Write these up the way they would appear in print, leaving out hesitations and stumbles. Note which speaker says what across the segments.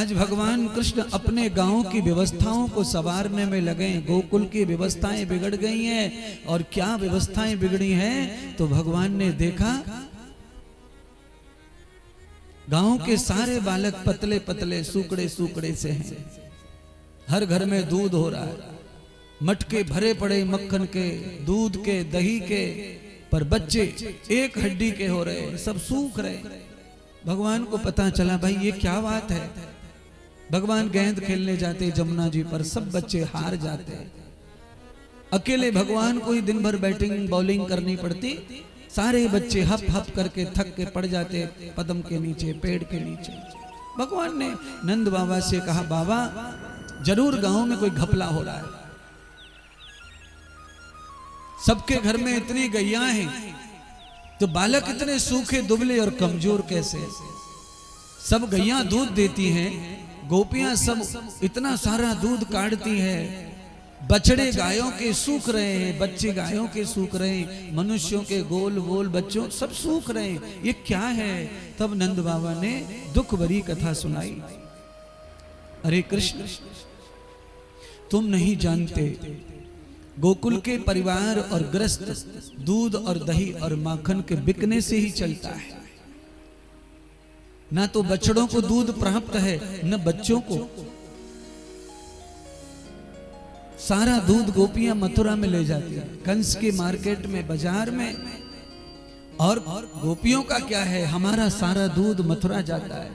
Speaker 1: आज भगवान कृष्ण अपने गांव की व्यवस्थाओं को संवारने में लगे। गोकुल की व्यवस्थाएं बिगड़ गई हैं। और क्या व्यवस्थाएं बिगड़ी हैं? तो भगवान ने देखा गांव के सारे बालक पतले पतले सूकड़े सूकड़े से हैं। हर घर में दूध हो रहा है, मटके भरे पड़े मक्खन के, दूध के, दही के, पर बच्चे एक हड्डी के हो रहे, सब सूख रहे। भगवान को पता चला भाई ये क्या बात है। भगवान गेंद खेलने जाते जमुना जी पर, सब बच्चे हार जाते। अकेले भगवान को ही दिन भर बैटिंग बॉलिंग करनी पड़ती। सारे बच्चे हप हप करके थक के पड़ जाते पदम के नीचे, पेड़ के नीचे। भगवान ने नंद बाबा से कहा, बाबा जरूर गांव में कोई घपला हो रहा है। सबके घर में इतनी गैया हैं, तो बालक इतने सूखे दुबले और कमजोर कैसे? सब गैया दूध देती हैं, गोपियां सब इतना सारा दूध काढ़ती है, बछड़े गायों के सूख रहे हैं, बच्चे गायों के सूख रहे हैं, मनुष्यों के गोल गोल बच्चों सब सूख रहे हैं, ये क्या है? तब नंद बाबा ने दुख भरी कथा सुनाई। अरे कृष्ण, तुम नहीं जानते, गोकुल के परिवार और ग्रस्त दूध और दही और माखन के बिकने से ही चलता है। ना तो बछड़ों को दूध प्राप्त है, न बच्चों को। सारा दूध गोपियां मथुरा में ले जाती है, कंस के मार्केट में, बाजार में। और गोपियों का क्या है? हमारा सारा दूध मथुरा जाता है,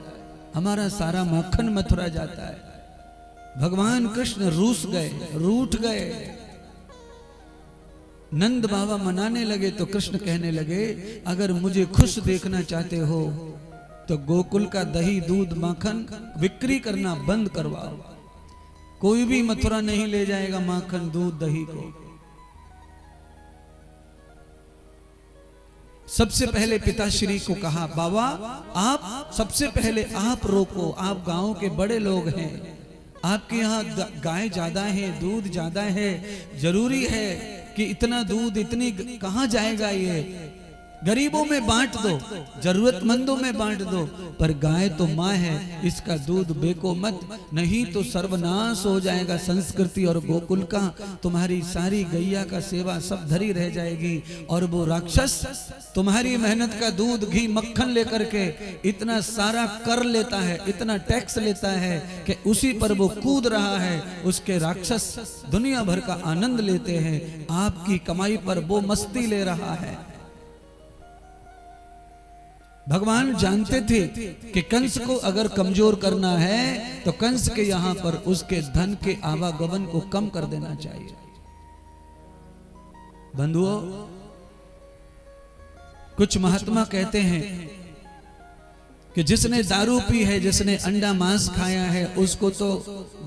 Speaker 1: हमारा सारा माखन मथुरा जाता है। भगवान कृष्ण रूठ गए। नंद बाबा मनाने लगे तो कृष्ण कहने लगे, अगर मुझे खुश देखना चाहते हो तो गोकुल का दही दूध माखन बिक्री करना बंद करवाओ। कोई भी मथुरा नहीं ले जाएगा माखन दूध दही को। सबसे पहले पिताश्री को कहा, बाबा आप सबसे पहले आप रोको, आप गांव के बड़े लोग हैं, आपके यहाँ गाय ज्यादा है, दूध ज्यादा है, जरूरी है कि इतना दूध इतनी कहां जाएगा? ये गरीबों में बांट दो, जरूरतमंदों में बांट दो, पर गाय तो माँ है, इसका दूध बेको मत, नहीं तो सर्वनाश हो जाएगा संस्कृति और गोकुल का। तुम्हारी सारी गैया का सेवा सब धरी रह जाएगी, और वो राक्षस तुम्हारी मेहनत का दूध घी मक्खन लेकर के इतना सारा कर लेता है, इतना टैक्स लेता है कि उसी पर वो कूद रहा है। उसके राक्षस दुनिया भर का आनंद लेते हैं, आपकी कमाई पर वो मस्ती ले रहा है। भगवान जानते थे कि कंस को अगर कमजोर करना है तो कंस के यहां पर उसके धन के आवागमन को कम कर देना चाहिए। बंधुओं, कुछ महात्मा कहते हैं कि जिसने दारू पी है, जिसने अंडा मांस खाया है, उसको तो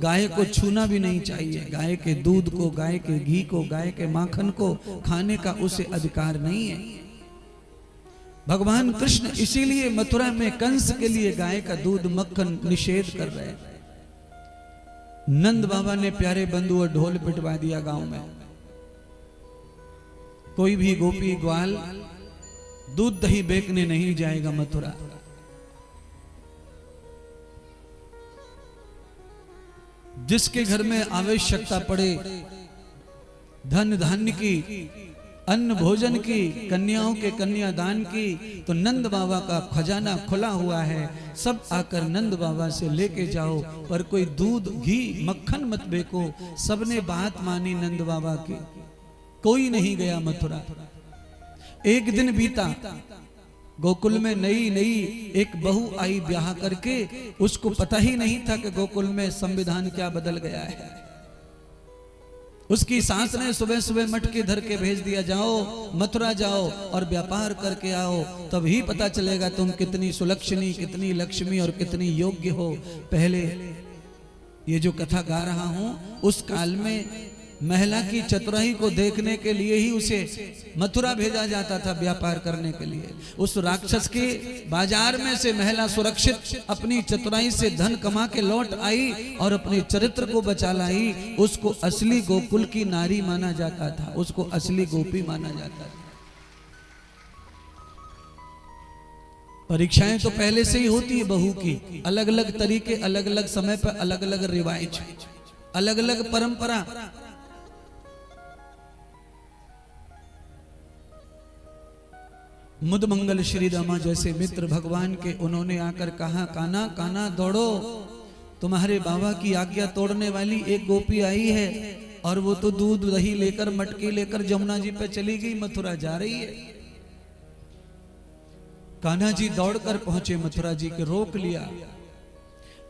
Speaker 1: गाय को छूना भी नहीं चाहिए। गाय के दूध को, गाय के घी को, गाय के माखन को खाने का उसे अधिकार नहीं है। भगवान कृष्ण इसीलिए मथुरा में कंस के लिए गाय का दूध मक्खन निषेध कर रहे हैं। नंद बाबा ने प्यारे बंधु और ढोल पिटवा दिया गांव में। कोई भी गोपी ग्वाल दूध दही बेचने नहीं जाएगा मथुरा। जिसके घर में आवश्यकता पड़े धन धान्य की, अन्न भोजन की, कन्याओं के कन्यादान की, तो नंद बाबा का खजाना खुला हुआ है, सब आकर नंद बाबा से लेके जाओ। पर कोई दूध घी मक्खन मत बेको। सबने बात मानी नंद बाबा की, कोई नहीं गया मथुरा। एक दिन बीता, गोकुल में नई नई एक बहू आई ब्याह करके, उसको पता ही नहीं था कि गोकुल में संविधान क्या बदल गया है। उसकी सास ने सुबह सुबह मटके धर के भेज दिया, जाओ मथुरा जाओ और व्यापार करके आओ, तभी पता चलेगा तुम कितनी सुलक्षणी, कितनी लक्ष्मी और कितनी योग्य हो। पहले ये जो कथा गा रहा हूं, उस काल में महिला की चतुराई को देखने के लिए ही उसे मथुरा भेजा जाता था व्यापार करने के लिए। उस राक्षस के बाजार में से महिला सुरक्षित अपनी चतुराई से धन कमा के लौट आई और अपने चरित्र को बचा लाई। उसको असली गोकुल की नारी माना जाता था, उसको असली गोपी माना जाता था। परीक्षाएं तो पहले से ही होती है बहू की, अलग अलग तरीके, अलग अलग समय पर अलग अलग रिवाज, अलग अलग परंपरा। मुदमंगल श्री दामा जैसे मित्र भगवान के, उन्होंने आकर कहा, कान्हा कान्हा दौड़ो, तुम्हारे बाबा की आज्ञा तोड़ने वाली एक गोपी आई है, और वो तो दूध दही लेकर, मटकी लेकर जमुना जी पे चली गई, मथुरा जा रही है। कान्हा जी दौड़कर पहुंचे मथुरा जी के, रोक लिया,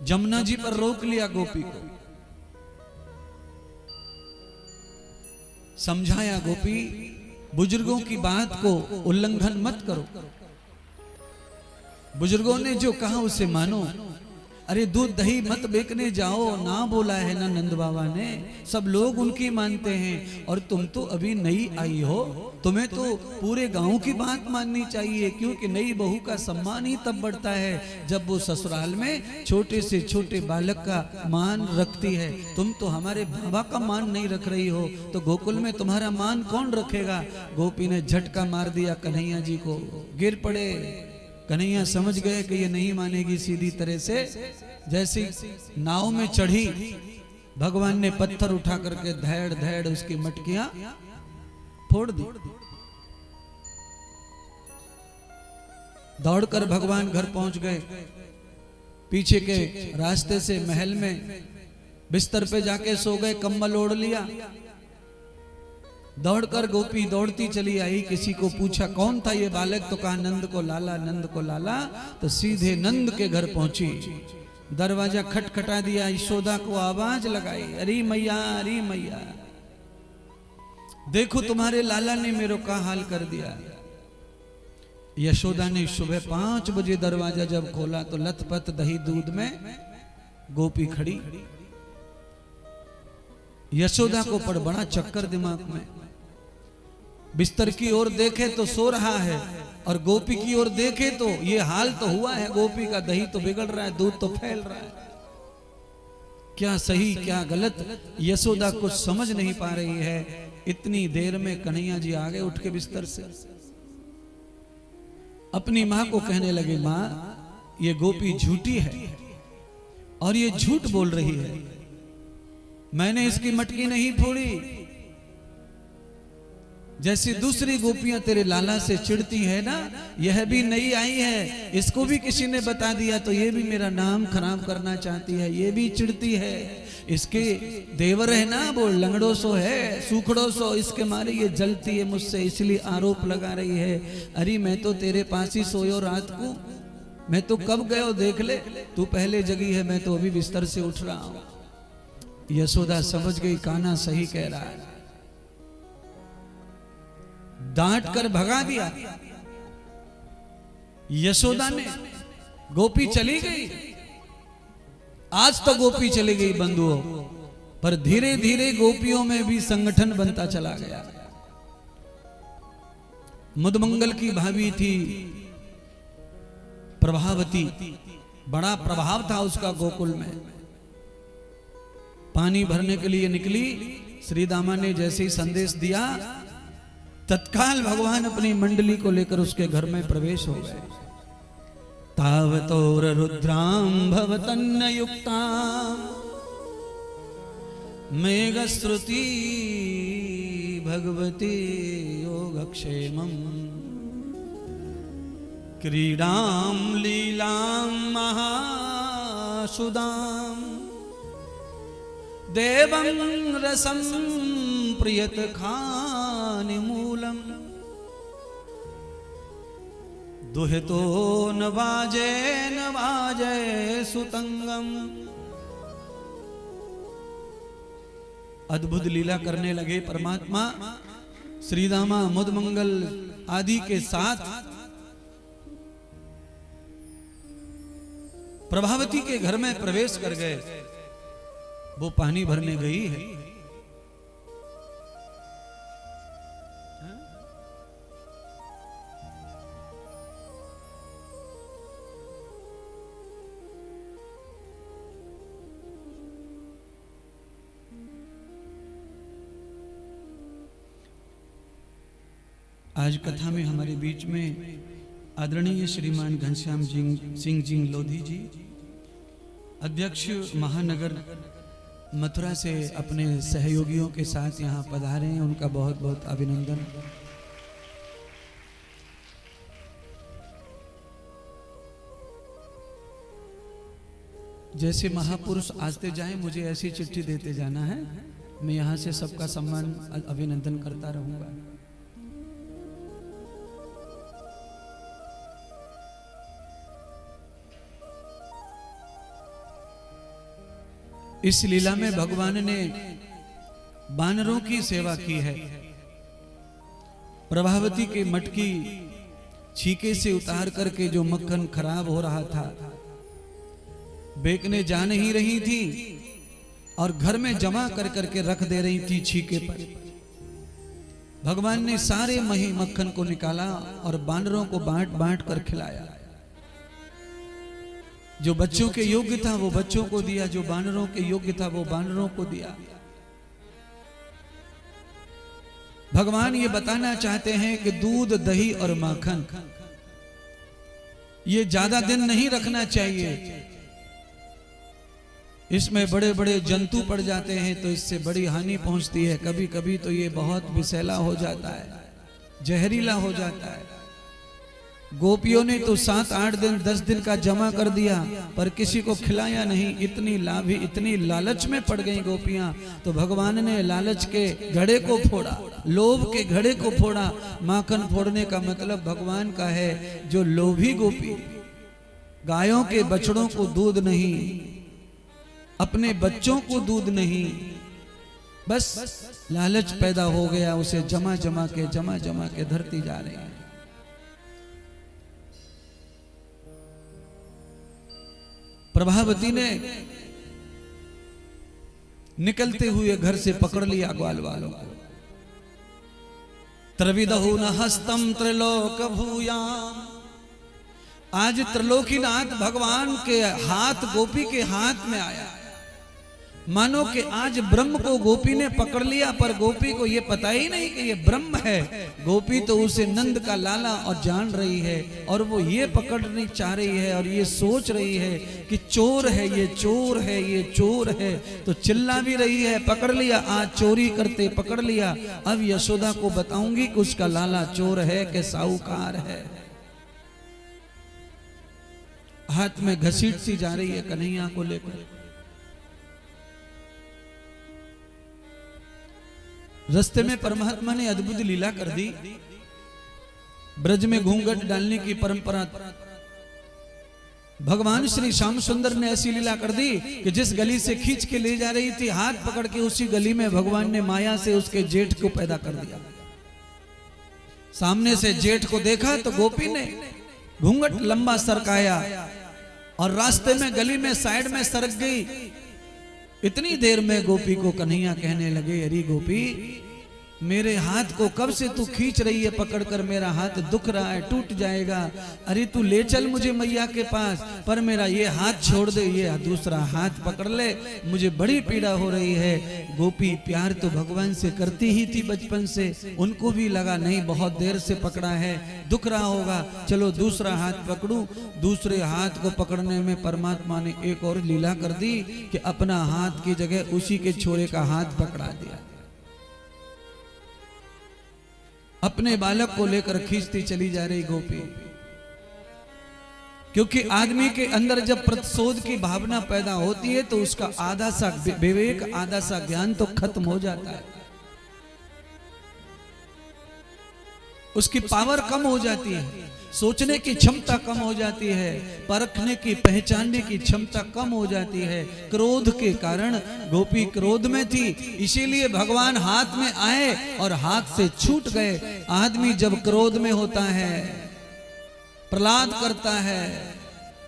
Speaker 1: जमुना जी पर रोक लिया गोपी को, समझाया, गोपी बुजुर्गों की बात को उल्लंघन मत करो, बुजुर्गों ने जो कहा उसे मानो। अरे दूध दही मत बेचने जाओ, ना बोला है ना नंद बाबा ने, सब लोग उनकी मानते हैं, और तुम तो अभी नई आई हो, तुम्हें तो पूरे गांव की बात माननी चाहिए, क्योंकि नई बहू का सम्मान ही तब बढ़ता है जब वो ससुराल में छोटे से छोटे बालक का मान रखती है। तुम तो हमारे बाबा का मान नहीं रख रही हो, तो गोकुल में तुम्हारा मान कौन रखेगा। गोपी ने झटका मार दिया कन्हैया जी को, गिर पड़े। कन्हैया समझ गए कि ये नहीं मानेगी, सीधी तरह से जैसी नाव में चढ़ी, भगवान ने पत्थर उठा करके धैड़ धैड़ उसकी मटकियां फोड़ दी। दौड़कर भगवान घर पहुंच गए, पीछे के रास्ते से महल में बिस्तर पे जाके सो गए, कंबल ओढ़ लिया। दौड़कर गोपी दौड़ती चली आई, किसी को पूछा कौन था ये बालक, तो कहा नंद को लाला, नंद को लाला। तो सीधे नंद के घर पहुंची, दरवाजा खटखटा दिया, यशोदा को आवाज लगाई, अरे मैया, अरे मैया, देखो तुम्हारे लाला ने मेरे का हाल कर दिया। यशोदा ने सुबह 5 बजे दरवाजा जब खोला तो लथपथ दही दूध में गोपी खड़ी। यशोदा को पर बड़ा चक्कर दिमाग में, बिस्तर की ओर देखे तो सो रहा है, और गोपी की ओर देखे तो ये हाल तो हुआ है गोपी का, दही तो बिगड़ रहा है, दूध तो फैल रहा है, क्या सही क्या गलत यशोदा कुछ समझ नहीं पा रही है। इतनी देर में कन्हैया जी आ गए उठ के बिस्तर से, अपनी मां को कहने लगे, मां ये गोपी झूठी है और ये झूठ बोल रही है, मैंने इसकी मटकी नहीं फोड़ी। जैसी दूसरी गोपियां तेरे लाला से चिढ़ती है ना, यह भी नई आई है, इसको भी किसी ने बता दिया तो ये भी मेरा नाम खराब करना चाहती है, ये भी चिढ़ती है, इसके देवर है ना वो लंगड़ो सो है, सूखड़ो सो, इसके मारे ये जलती है मुझसे, इसलिए आरोप लगा रही है। अरे मैं तो तेरे पास ही सोयो रात को, मैं तो कब गयो देख ले, तू पहले जगी है, मैं तो अभी बिस्तर से उठ रहा हूं। यशोदा समझ गई कान्हा सही कह रहा है, डांट कर भगा दिया। यशोदा ने, गोपी चली गई, आज तो गोपी चली गई बंधुओं, पर धीरे धीरे गोपियों में भी संगठन बनता चला गया। मुदमंगल की भाभी थी प्रभावती, बड़ा प्रभाव था उसका गोकुल में। पानी भरने के लिए निकली, श्री दामा ने जैसे ही संदेश दिया, तत्काल भगवान अपनी मंडली को लेकर उसके घर में प्रवेश हो गए। तावतोर रुद्राम भवतन्न युक्ताम मेघश्रुति भगवती योगक्षेमम् क्रीडां लीलां महासुदां देवं रसं प्रियत खानि मूलम दुहितो न वाजे सुतंगम। अद्भुत लीला करने लगे परमात्मा। श्रीदामा मुदमंगल आदि के साथ प्रभावती के घर में प्रवेश कर गए। वो पानी भरने गई है, आज कथा में हमारे बीच में आदरणीय श्रीमान घनश्याम सिंह जी लोधी जी, अध्यक्ष महानगर मथुरा से अपने सहयोगियों के साथ यहाँ पधारे हैं, उनका बहुत बहुत अभिनंदन। जैसे महापुरुष आते जाएं मुझे ऐसी चिट्ठी देते जाना है, मैं यहाँ से सबका सम्मान अभिनंदन करता रहूंगा। इस लीला में भगवान ने बानरों की सेवा की है। प्रभावती के मटकी छीके से उतार करके जो मक्खन खराब हो रहा था, बेकने जा नहीं रही थी और घर में जमा कर करके रख दे रही थी छीके पर। भगवान ने सारे मक्खन को निकाला और बानरों को बांट बांट कर खिलाया। जो बच्चों के योग्य था वो बच्चों को दिया, जो बानरों के योग्य था वो बानरों को दिया। भगवान ये बताना चाहते हैं कि दूध, दही और माखन ये ज्यादा दिन नहीं रखना चाहिए। इसमें बड़े बड़े जंतु पड़ जाते हैं तो इससे बड़ी हानि पहुंचती है। कभी कभी तो ये बहुत विषैला हो जाता है, जहरीला हो जाता है। गोपियों ने तो 7-8 दिन 10 दिन का जमा कर दिया पर किसी को खिलाया नहीं। इतनी लालच में पड़ गई गोपियां, तो भगवान ने लालच के घड़े को फोड़ा, लोभ के घड़े को फोड़ा। माखन फोड़ने का मतलब भगवान का है, जो लोभी गोपी गायों के बछड़ों को दूध नहीं, अपने बच्चों को दूध नहीं, बस लालच पैदा हो गया, उसे जमा जमा के धरती जा रही है। प्रभावती ने निकलते हुए घर से पकड़ लिया ग्वाल वालों को। त्रिविदहु न हस्तम त्रिलोक भूयाम। आज त्रिलोकीनाथ भगवान के हाथ गोपी के हाथ में आया। मानो कि आज ब्रह्म को गोपी ने पकड़ लिया, पर गोपी को यह पता ही नहीं कि ये ब्रह्म है। गोपी तो उसे नंद का लाला और जान रही है, और वो ये पकड़नी चाह रही है और ये सोच रही है कि चोर है, ये चोर है, ये चोर है। तो चिल्ला भी रही है, पकड़ लिया, आज चोरी करते पकड़ लिया। अब यशोदा को बताऊंगी कि उसका लाला चोर है कि साहूकार है। हाथ में घसीटती जा रही है कन्हैया को लेकर। रास्ते में परमात्मा ने अद्भुत लीला कर दी। ब्रज में घूंघट डालने की परंपरा, भगवान श्री श्याम सुंदर ने ऐसी लीला कर दी कि जिस गली से खींच के ले जा रही थी, हाथ पकड़ के उसी गली में भगवान ने माया से उसके जेठ को पैदा कर दिया। सामने से जेठ को देखा तो गोपी ने घूंघट लंबा सरकाया और रास्ते में गली में साइड में सरक गई। इतनी देर में गोपी को कन्हैया कहने लगे, अरे गोपी, मेरे हाथ को कब से तू खींच रही है पकड़कर, मेरा हाथ दुख रहा है, टूट जाएगा। अरे तू ले चल मुझे मैया के पास, पर मेरा ये हाथ छोड़ दे, ये दूसरा हाथ पकड़ ले, मुझे बड़ी पीड़ा हो रही है। गोपी प्यार तो भगवान से करती ही थी बचपन से, उनको भी लगा नहीं बहुत देर से पकड़ा है, दुख रहा होगा, चलो दूसरा हाथ पकड़ूं। दूसरे हाथ को पकड़ने में परमात्मा ने एक और लीला कर दी कि अपना हाथ की जगह उसी के छोरे का हाथ पकड़ा दिया। अपने बालक को लेकर खींचती चली जा रही गोपी, क्योंकि आदमी के अंदर जब प्रतिशोध की भावना पैदा होती है तो उसका आधा सा विवेक, आधा सा ज्ञान तो खत्म हो जाता है, उसकी पावर कम हो जाती है, सोचने की क्षमता कम हो जाती है, परखने की, पहचानने की क्षमता कम हो जाती है। क्रोध के कारण गोपी क्रोध में थी, इसीलिए भगवान हाथ में आए और हाथ से छूट गए। आदमी जब क्रोध में होता है, प्रहलाद करता है,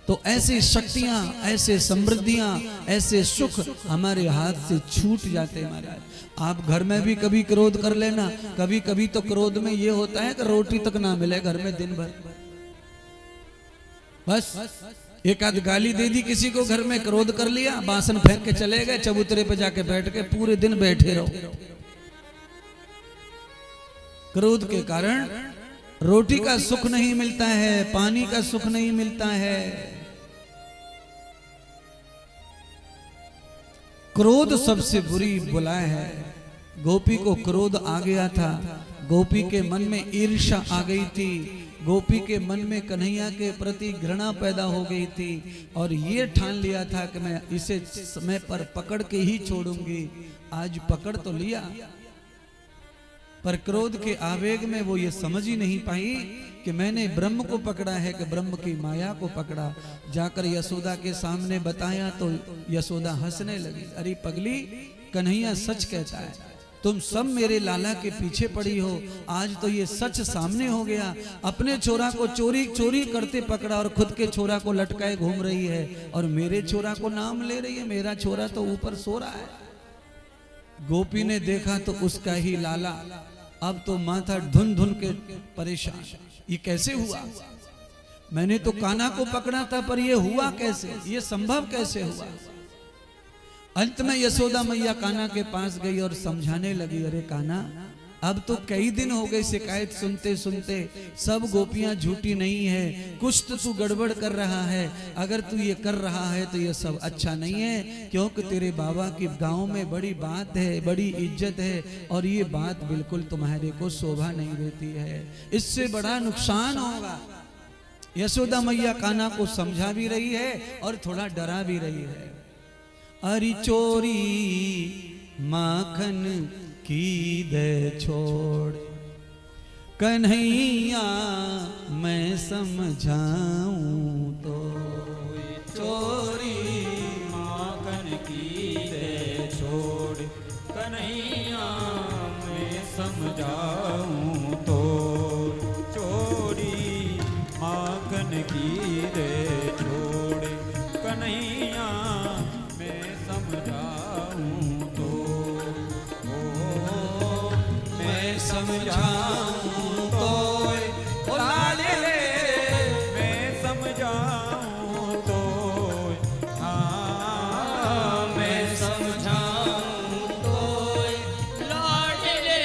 Speaker 1: तो ऐसी शक्तियां, ऐसे समृद्धियां, ऐसे सुख हमारे हाथ से छूट जाते हैं। महाराज, आप घर में भी कभी क्रोध कर लेना। कभी कभी तो क्रोध में ये होता है कि रोटी तक ना मिले घर में दिन भर, बस एक आध गाली दे दी किसी को, घर में क्रोध कर लिया, बासन फेंक के चले गए, चबूतरे पे जाके बैठ के पूरे दिन बैठे रहो। क्रोध के कारण रोटी का सुख नहीं मिलता है, पानी का सुख नहीं मिलता है। क्रोध सबसे बुरी बुला है। गोपी को क्रोध आ गया था, गोपी के मन में ईर्ष्या आ गई थी, गोपी के मन में कन्हैया के प्रति घृणा पैदा हो गई थी और ये ठान लिया था कि मैं इसे समय पर पकड़ के ही छोड़ूंगी। आज पकड़ तो लिया, पर क्रोध के आवेग में वो ये समझ ही नहीं पाई कि मैंने ब्रह्म को पकड़ा है कि ब्रह्म की माया को पकड़ा। जाकर यशोदा के सामने बताया तो यशोदा हंसने लगी। अरे पगली, कन्हैया सच कहता है, तुम सब मेरे लाला के पीछे पड़ी हो। आज तो ये सच सामने हो गया। अपने छोरा को चोरी चोरी करते पकड़ा और खुद के छोरा को लटकाए घूम रही है और मेरे छोरा को नाम ले रही है। मेरा छोरा तो ऊपर सो रहा है। गोपी ने देखा तो उसका ही लाला, अब तो माथा धुन धुन के परेशान। ये कैसे हुआ? मैंने तो कान्हा को पकड़ा था, पर ये हुआ कैसे? ये संभव कैसे हुआ? अंत में यशोदा मैया कान्हा के पास गई और समझाने लगी, अरे कान्हा, अब तो कई दिन हो गए शिकायत सुनते सुनते, सब गोपियां झूठी नहीं है, कुछ तो तू गड़बड़ कर रहा है। अगर तू ये कर रहा है तो ये सब अच्छा नहीं है, क्योंकि तेरे बाबा की गांव में बड़ी बात है, बड़ी इज्जत है और ये बात बिल्कुल तुम्हारे को शोभा नहीं देती है, इससे बड़ा नुकसान होगा। यशोदा मैया कान्हा को समझा भी रही है और थोड़ा डरा भी रही है। अरे चोरी माखन की दे छोड़, कन्हैया मैं समझाऊं तो।
Speaker 2: चोरी माखन की दे छोड़, कन्हैया मैं समझाऊं तो। चोरी माखन की दे छोड़, कन्हैया मैं समझाऊं तो। मैं समझाऊं तो ओ लाले, मैं समझाऊं तो। हाँ मैं समझाऊं तो
Speaker 3: लाडले,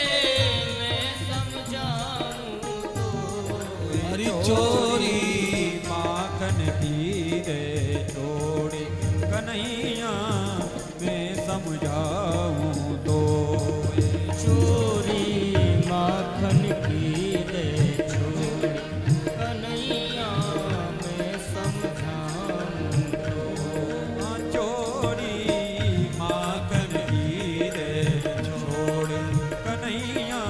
Speaker 3: मैं समझाऊं तो।
Speaker 1: अरे चोरी
Speaker 2: माखन की दे छोड़े, कन्हैया मैं समझाऊं तो।
Speaker 3: चोरी माखन की दे छोड़, कन्हैया मैं समझाऊं तो।
Speaker 2: चोरी माखन की दे छोड़, कन्हैया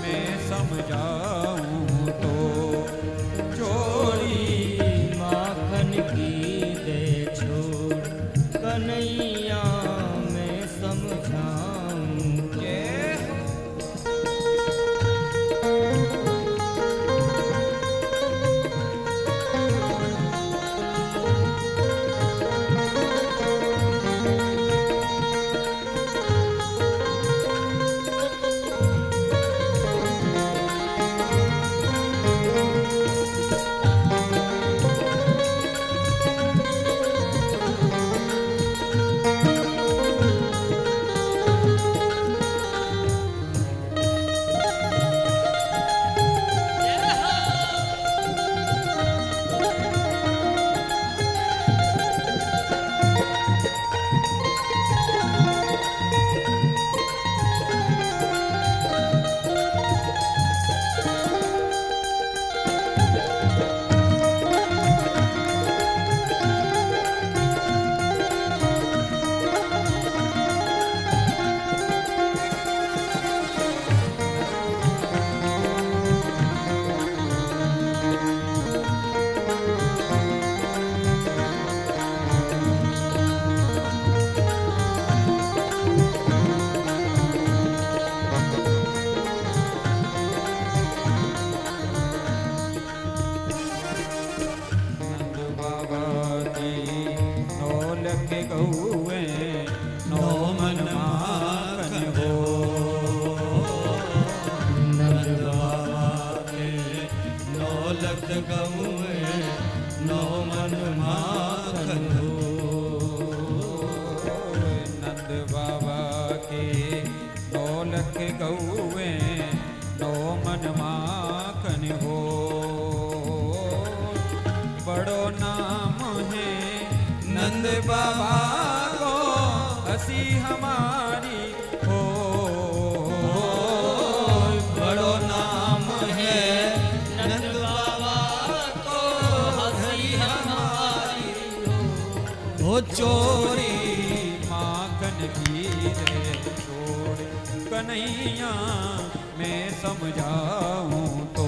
Speaker 2: मैं समझाऊं तो। चोरी
Speaker 3: माखन की दे छोड़, कन्हैया मैं
Speaker 2: कन्हैया मैं समझाऊं तो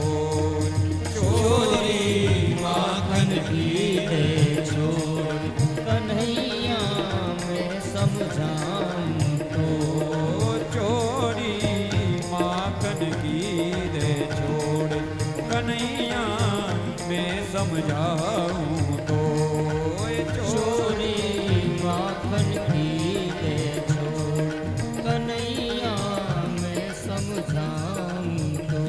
Speaker 3: चोरी माखन की दे छोड़ कन्हैया मैं समझाऊं तो
Speaker 2: चोरी माखन की दे छोड़ कन्हैया मैं समझाऊं तो
Speaker 3: चोरी माखन की दे छोड़ कन्हैया मैं समझाऊं तो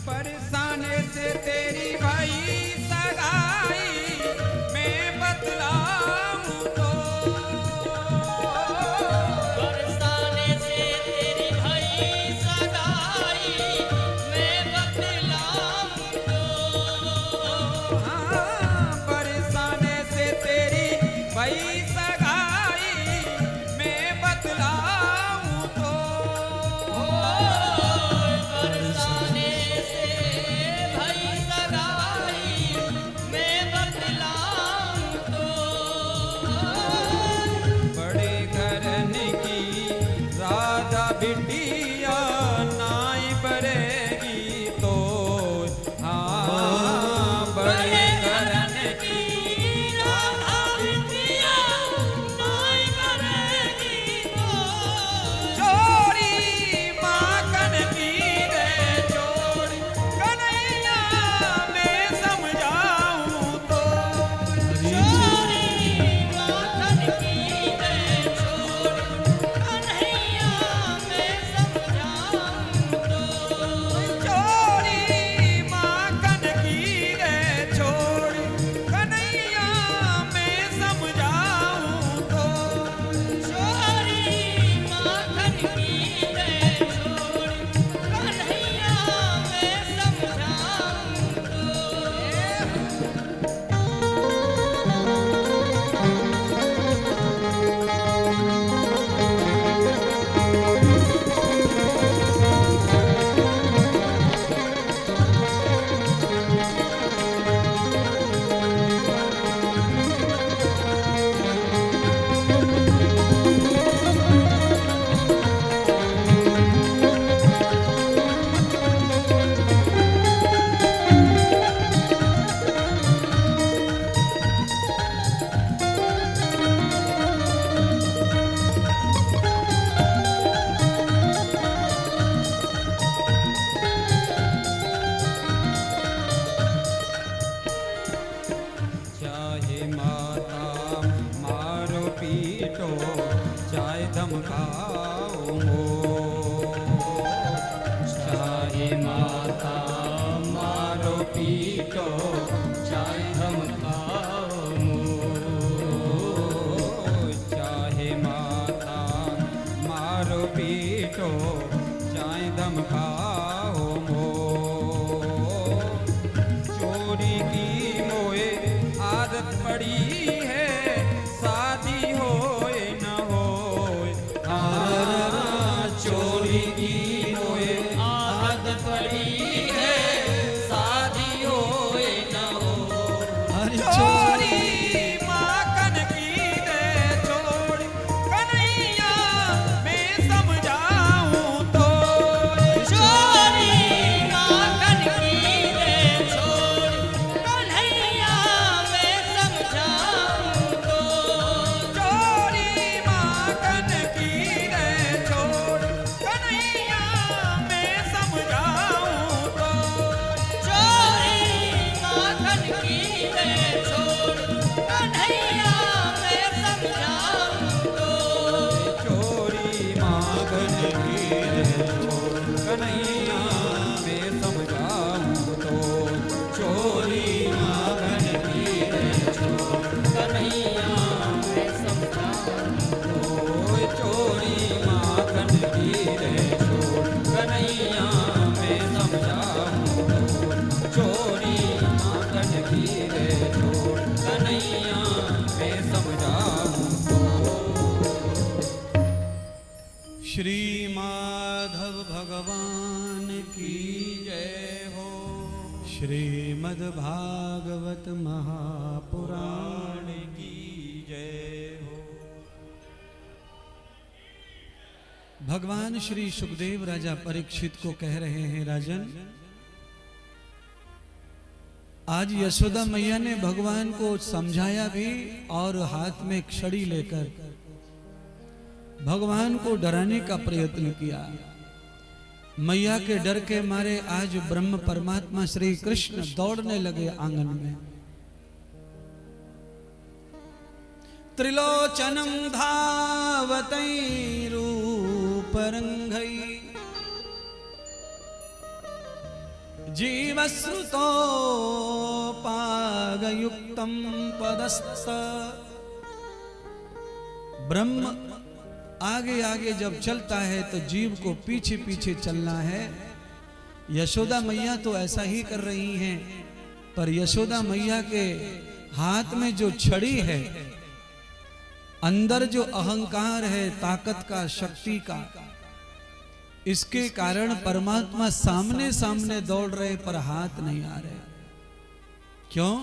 Speaker 2: बरसाने से तेरी भाई सगाई मैं बतलाऊं तो
Speaker 3: बरसाने से तेरी भाई सगाई मैं बतलाऊं तो
Speaker 2: हाँ बरसाने से तेरी भाई सगाई मैं बतलाऊं तो
Speaker 3: बरसाने से भाई सगाई मैं बतलाऊं तो
Speaker 2: बड़े घरन की राधा बिटिया नाई बरेगी तो हाँ बड़े घरन की
Speaker 3: राधा बिटिया नाई करेगी तो
Speaker 2: चोरी माखन की दे चोरी कन्हैया मैं समझाऊं तो
Speaker 3: चोरी माखन की दे छोड़ कन्हैया मैं समझाऊं तो
Speaker 2: चोरी माखन की दे छोड़ कन्हैया मैं समझाऊं तो
Speaker 3: चोरी माखन की दे छोड़ कन्हैया मैं समझाऊं तो
Speaker 2: चाहे माता मारो पीटो चाहे धमकाओ
Speaker 3: चाहे माता मारो पीटो चाहे धमकाओ
Speaker 2: चाहे माता मारो पीटो चाहे धमकाओ चोरी की मोए आदत पड़ी है शादी होए न होए हाँ चोरी की मोए
Speaker 3: आदत पड़ी है शादी होए न हो
Speaker 1: अरे
Speaker 2: चोरी माखन की दे छोड़ कन्हैया मैं समझाऊं तो
Speaker 3: चोरी माखन की दे छोड़ कन्हैया मैं समझाऊं तो
Speaker 2: चोरी माखन की दे छोड़ कन्हैया माखन की रे छोड़ कन्हैया मैं समझाऊं तो चोरी माखन की रे छोड़
Speaker 3: कन्हैया मैं समझाऊं
Speaker 2: ओए चोरी माखन की रे छोड़ कन्हैया मैं समझाऊं तो चोरी माखन की रे छोड़ कन्हैया मैं समझाऊं
Speaker 1: श्री माधव भगवान की
Speaker 2: जय हो
Speaker 1: श्रीमद् भागवत महापुराण
Speaker 2: पुराण की जय हो
Speaker 1: भगवान श्री सुखदेव राजा परीक्षित को कह रहे हैं, राजन आज यशोदा मैया ने भगवान को समझाया भी और हाथ में छड़ी लेकर भगवान को डराने का प्रयत्न किया। मैया के डर के मारे आज ब्रह्म परमात्मा श्री कृष्ण दौड़ने लगे आंगन में। त्रिलोचनम धावतै रूपरंगै जीवश्रुतो पागयुक्तम पदस्थ। ब्रह्म आगे आगे जब चलता है तो जीव को पीछे पीछे चलना है। यशोदा मैया तो ऐसा ही कर रही हैं, पर यशोदा मैया के हाथ में जो छड़ी है, अंदर जो अहंकार है ताकत का, शक्ति का, इसके कारण परमात्मा सामने सामने दौड़ रहे पर हाथ नहीं आ रहे। क्यों?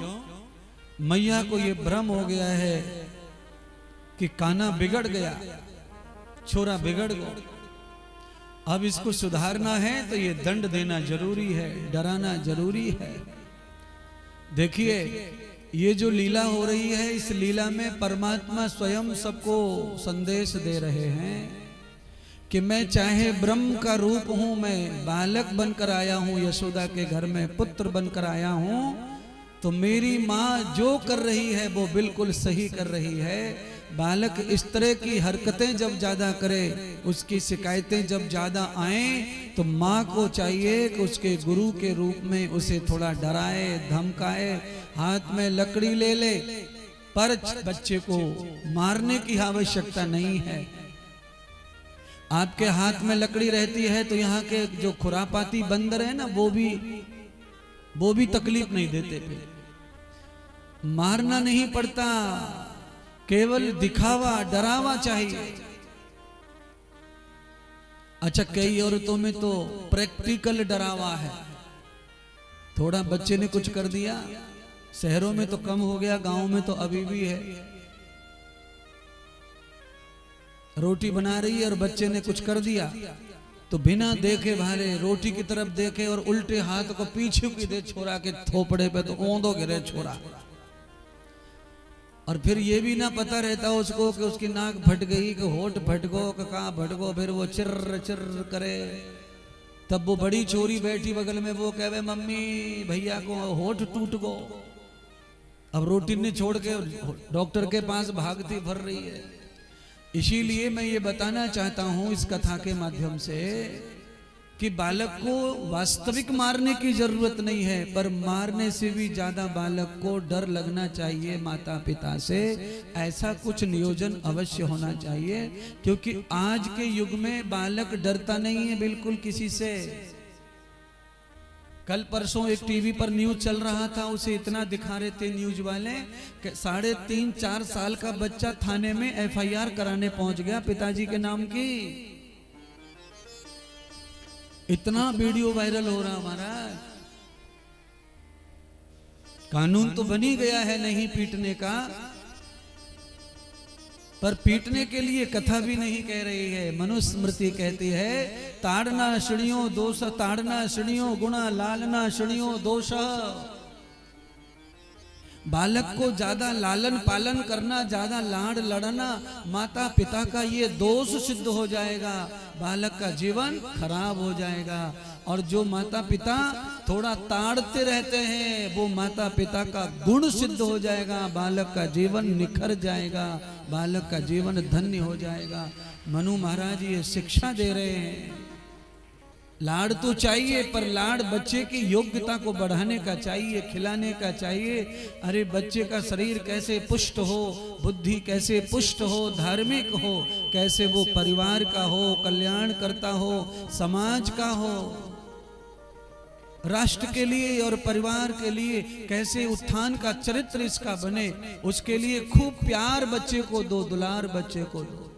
Speaker 1: मैया को ये भ्रम हो गया है कि कान्हा बिगड़ गया, छोरा बिगड़ गया। अब इसको सुधारना है तो ये दंड देना जरूरी है, डराना जरूरी है। देखिए ये जो लीला हो रही है, इस लीला में परमात्मा स्वयं सबको संदेश दे रहे हैं कि मैं चाहे ब्रह्म का रूप हूं, मैं बालक बनकर आया हूं, यशोदा के घर में पुत्र बनकर आया हूं, तो मेरी माँ जो कर रही है वो बिल्कुल सही कर रही है। बालक इस तरह की हरकतें जब ज्यादा करे, उसकी शिकायतें जब ज्यादा आए, तो माँ को चाहिए कि उसके गुरु के रूप में उसे थोड़ा डराए, धमकाए, हाथ में लकड़ी ले ले, पर बच्चे को मारने की आवश्यकता नहीं है। आपके हाथ में लकड़ी रहती है तो यहाँ के जो खुरापाती बंदर है ना, वो भी तकलीफ नहीं देते थे। मारना नहीं पड़ता, केवल दिखावा, डरावा चाहिए। अच्छा, कई औरतों में तो प्रैक्टिकल डरावा है। थोड़ा बच्चे ने कुछ कर दिया, शहरों में तो कम हो गया, गांव में तो अभी भी है। रोटी बना रही है और बच्चे ने कुछ कर दिया तो बिना देखे भारे रोटी की तरफ देखे और उल्टे हाथ को पीछे की दे छोरा के थोपड़े पे, तो ओंधो गिरे छोरा। और फिर ये भी ना पता रहता उसको कि उसकी नाक फट गई, कि होठ फट गो, कि कहाँ फट गो। फिर वो चिर्र चिर्र करे, तब वो बड़ी छोरी बैठी बगल में, वो कहे मम्मी भैया को होठ टूट गो। अब रोटी ने छोड़ के डॉक्टर के पास भागती भर रही है। इसीलिए मैं ये बताना चाहता हूं इस कथा के माध्यम से कि बालक को वास्तविक मारने की जरूरत नहीं है, पर मारने से भी ज्यादा बालक को डर लगना चाहिए माता पिता से। ऐसा कुछ नियोजन अवश्य होना चाहिए, क्योंकि आज के युग में बालक डरता नहीं है बिल्कुल किसी से। कल परसों एक टीवी पर न्यूज चल रहा था, उसे इतना दिखा रहे थे न्यूज वाले कि 3.5-4 साल का बच्चा थाने में FIR कराने पहुंच गया पिताजी के नाम की। इतना वीडियो वायरल हो रहा हमारा। कानून तो बन ही गया है नहीं पीटने का, पर पीटने के लिए कथा भी नहीं कह रही है। मनुस्मृति कहती है ताड़ना शृणियो दोष, ताड़ना शृणियो गुणा, लालना शृणियो दोष। बालक को ज्यादा लालन पालन करना, ज्यादा लाड़ लड़ना माता पिता का ये दोष सिद्ध हो जाएगा, बालक का जीवन खराब हो जाएगा। और जो माता पिता थोड़ा ताड़ते रहते हैं वो माता पिता का गुण सिद्ध हो जाएगा, बालक का जीवन निखर जाएगा, बालक का जीवन धन्य हो जाएगा। मनु महाराज ये शिक्षा दे रहे हैं। लाड़ तो चाहिए पर लाड़ बच्चे की योग्यता को बढ़ाने का चाहिए, खिलाने का चाहिए। अरे बच्चे का शरीर कैसे पुष्ट हो, बुद्धि कैसे पुष्ट हो, धार्मिक हो, कैसे वो परिवार का हो, कल्याण करता हो, समाज का हो, राष्ट्र के लिए और परिवार के लिए कैसे उत्थान का चरित्र इसका बने, उसके लिए खूब प्यार बच्चे को दो, दुलार बच्चे को दो।